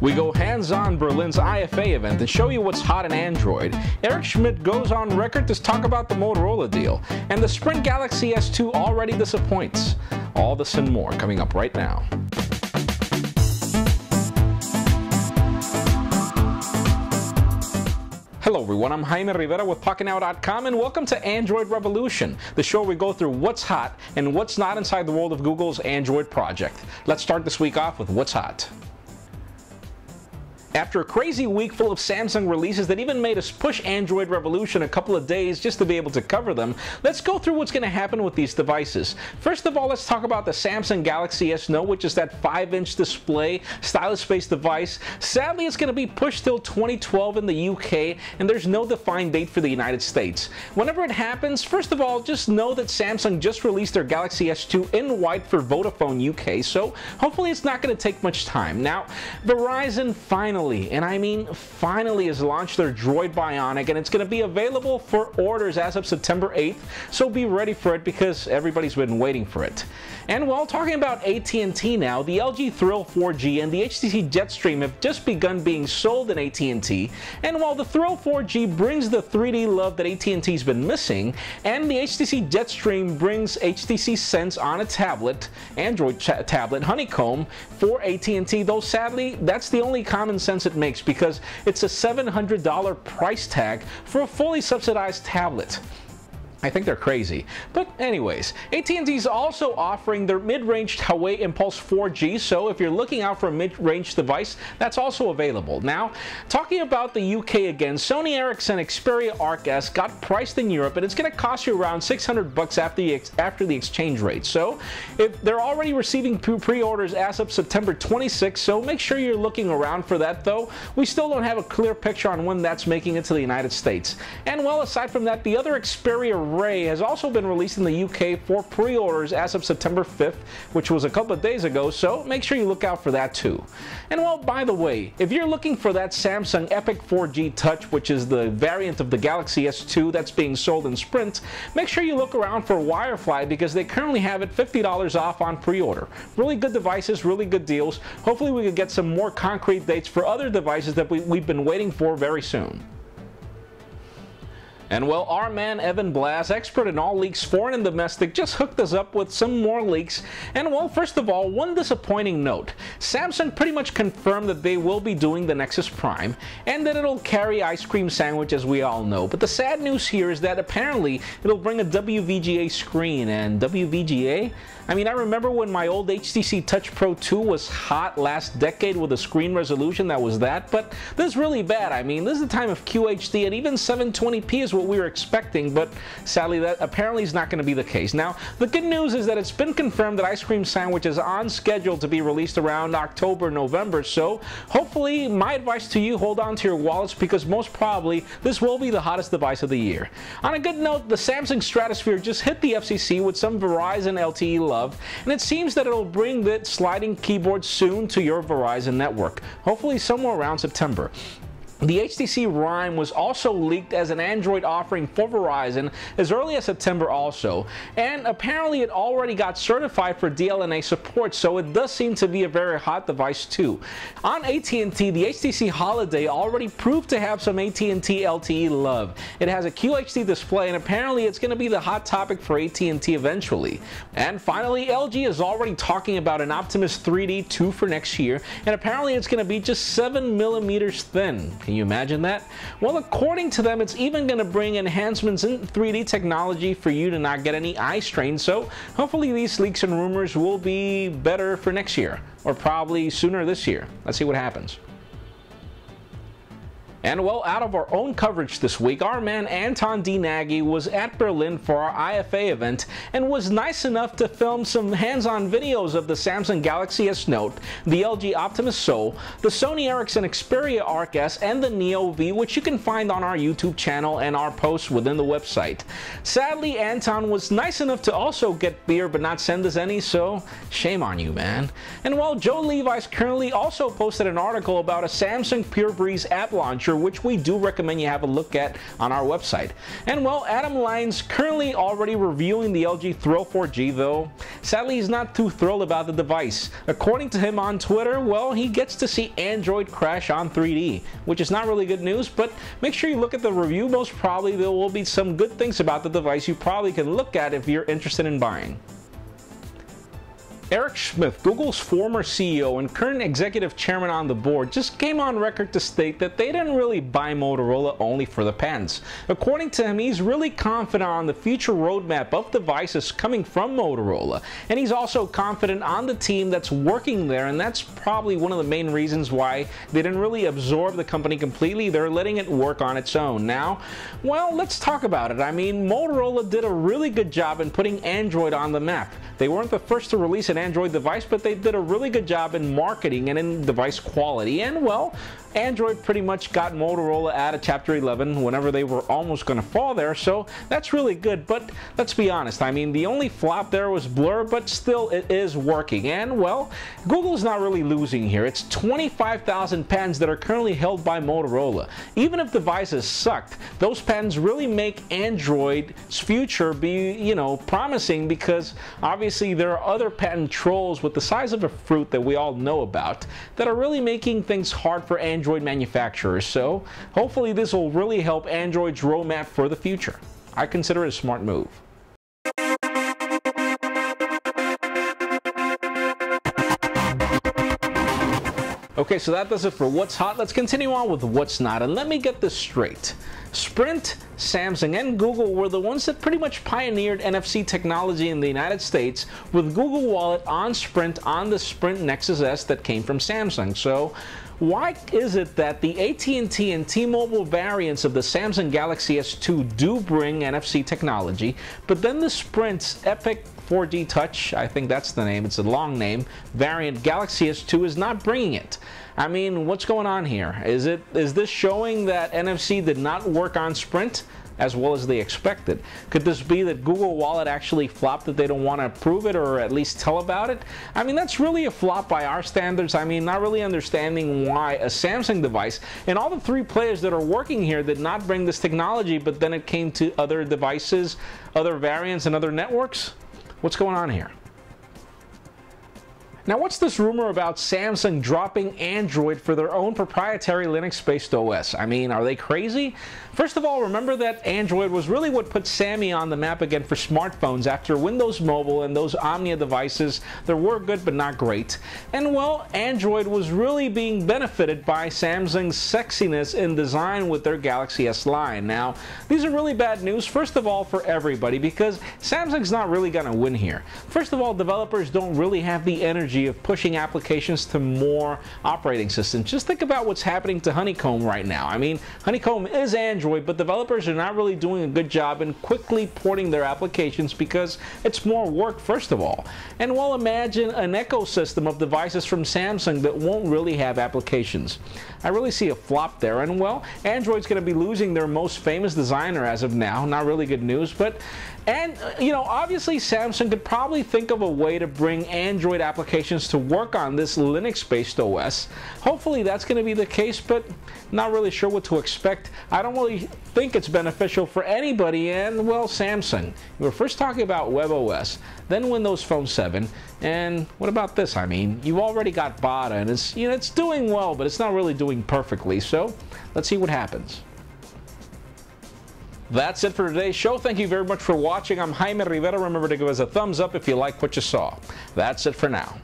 We go hands-on Berlin's IFA event and show you what's hot in Android. Eric Schmidt goes on record to talk about the Motorola deal. And the Sprint Galaxy S2 already disappoints. All this and more coming up right now. Hello everyone, I'm Jaime Rivera with Pocketnow.com and welcome to Android Revolution, the show where we go through what's hot and what's not inside the world of Google's Android project. Let's start this week off with what's hot. After a crazy week full of Samsung releases that even made us push Android Revolution a couple of days just to be able to cover them, let's go through what's going to happen with these devices. First of all, let's talk about the Samsung Galaxy S Note, which is that 5-inch display, stylus-based device. Sadly, it's going to be pushed till 2012 in the UK, and there's no defined date for the United States. Whenever it happens, first of all, just know that Samsung just released their Galaxy S2 in white for Vodafone UK, so hopefully it's not going to take much time. Now, Verizon finally, and I mean finally, has launched their Droid Bionic, and it's going to be available for orders as of September 8th, so be ready for it because everybody's been waiting for it. And while talking about AT&T now, the LG Thrill 4G and the HTC Jetstream have just begun being sold in AT&T, and while the Thrill 4G brings the 3D love that AT&T's been missing, and the HTC Jetstream brings HTC Sense on a tablet, Android tablet, Honeycomb, for AT&T, though sadly, that's the only common sense it makes because it's a $700 price tag for a fully subsidized tablet. I think they're crazy. But anyways, AT&T is also offering their mid-range Huawei Impulse 4G, so if you're looking out for a mid-range device, that's also available. Now, talking about the UK again, Sony Ericsson Xperia Arc S got priced in Europe, and it's going to cost you around $600 after the exchange rate. So, if they're already receiving pre-orders as of September 26th, so make sure you're looking around for that, though. We still don't have a clear picture on when that's making it to the United States. And well, aside from that, the other Xperia Ray has also been released in the UK for pre-orders as of September 5th, which was a couple of days ago, so make sure you look out for that too. And well, by the way, if you're looking for that Samsung Epic 4G Touch, which is the variant of the Galaxy S2 that's being sold in Sprint, make sure you look around for Wirefly because they currently have it $50 off on pre-order. Really good devices, really good deals. Hopefully we can get some more concrete dates for other devices that we've been waiting for very soon. And well, our man Evan Blass, expert in all leaks, foreign and domestic, just hooked us up with some more leaks. And well, first of all, one disappointing note. Samsung pretty much confirmed that they will be doing the Nexus Prime, and that it'll carry ice cream sandwich, as we all know. But the sad news here is that apparently it'll bring a WVGA screen, and WVGA? I mean, I remember when my old HTC Touch Pro 2 was hot last decade with a screen resolution that was that, but this is really bad. I mean, this is the time of QHD, and even 720p is what we were expecting, but sadly that apparently is not going to be the case. Now, the good news is that it's been confirmed that Ice Cream Sandwich is on schedule to be released around October, November, so hopefully, my advice to you, hold on to your wallets because most probably this will be the hottest device of the year. On a good note, the Samsung Stratosphere just hit the FCC with some Verizon LTE love, and it seems that it'll bring the sliding keyboard soon to your Verizon network, hopefully somewhere around September. The HTC Rime was also leaked as an Android offering for Verizon as early as September also, and apparently it already got certified for DLNA support, so it does seem to be a very hot device too. On AT&T, the HTC Holiday already proved to have some AT&T LTE love. It has a QHD display, and apparently it's going to be the hot topic for AT&T eventually. And finally, LG is already talking about an Optimus 3D 2 for next year, and apparently it's going to be just 7mm thin. Can you imagine that? Well, according to them, it's even going to bring enhancements in 3D technology for you to not get any eye strain, so hopefully these leaks and rumors will be better for next year, or probably sooner this year. Let's see what happens. And well, out of our own coverage this week, our man Anton D. Nagy was at Berlin for our IFA event and was nice enough to film some hands-on videos of the Samsung Galaxy S Note, the LG Optimus Soul, the Sony Ericsson Xperia Arc S, and the Neo V, which you can find on our YouTube channel and our posts within the website. Sadly, Anton was nice enough to also get beer but not send us any, so shame on you, man. And while Joe Levi's currently also posted an article about a Samsung Pure Breeze app launcher manufacturer, which we do recommend you have a look at on our website. And well, Adam Lyon's currently already reviewing the LG Thrill 4G, though sadly he's not too thrilled about the device. According to him on Twitter, well, he gets to see Android crash on 3D, which is not really good news, but make sure you look at the review. Most probably there will be some good things about the device you probably can look at if you're interested in buying. Eric Schmidt, Google's former CEO and current executive chairman on the board, just came on record to state that they didn't really buy Motorola only for the pens. According to him, he's really confident on the future roadmap of devices coming from Motorola, and he's also confident on the team that's working there, and that's probably one of the main reasons why they didn't really absorb the company completely. They're letting it work on its own. Now, well, let's talk about it. I mean, Motorola did a really good job in putting Android on the map. They weren't the first to release an Android device, but they did a really good job in marketing and in device quality. And well, Android pretty much got Motorola out of Chapter 11 whenever they were almost going to fall there, so that's really good. But let's be honest, I mean, the only flop there was Blur, but still it is working. And well, Google's not really losing here. It's 25,000 pens that are currently held by Motorola. Even if devices sucked, those pens really make Android's future be, you know, promising, because obviously there are other patent trolls with the size of a fruit that we all know about that are really making things hard for Android manufacturers. So hopefully this will really help Android's roadmap for the future. I consider it a smart move. Okay, so that does it for what's hot. Let's continue on with what's not, and let me get this straight. Sprint, Samsung, and Google were the ones that pretty much pioneered NFC technology in the United States, with Google Wallet on Sprint on the Sprint Nexus S that came from Samsung. So why is it that the AT&T and T-Mobile variants of the Samsung Galaxy S2 do bring NFC technology, but then the Sprint's Epic 4D Touch, I think that's the name, it's a long name, variant Galaxy S2 is not bringing it? I mean, what's going on here? Is this showing that NFC did not work on Sprint as well as they expected? Could this be that Google Wallet actually flopped, that they don't want to prove it or at least tell about it? I mean, that's really a flop by our standards. I mean, not really understanding why a Samsung device, and all the three players that are working here did not bring this technology, but then it came to other devices, other variants, and other networks. What's going on here? Now, what's this rumor about Samsung dropping Android for their own proprietary Linux-based OS? I mean, are they crazy? First of all, remember that Android was really what put Sammy on the map again for smartphones after Windows Mobile and those Omnia devices that were good but not great. And well, Android was really being benefited by Samsung's sexiness in design with their Galaxy S line. Now, these are really bad news, first of all, for everybody, because Samsung's not really going to win here. First of all, developers don't really have the energy of pushing applications to more operating systems. Just think about what's happening to Honeycomb right now. I mean, Honeycomb is Android, but developers are not really doing a good job in quickly porting their applications because it's more work, first of all. And well, imagine an ecosystem of devices from Samsung that won't really have applications. I really see a flop there, and well, Android's going to be losing their most famous designer as of now. Not really good news, but you know, obviously Samsung could probably think of a way to bring Android applications to work on this Linux-based OS. Hopefully that's going to be the case, but not really sure what to expect. I don't really think it's beneficial for anybody, and well, Samsung. We were first talking about WebOS, then Windows Phone 7, and what about this? I mean, you've already got Bada, and it's, you know, it's doing well, but it's not really doing perfectly, so let's see what happens. That's it for today's show. Thank you very much for watching. I'm Jaime Rivera. Remember to give us a thumbs up if you like what you saw. That's it for now.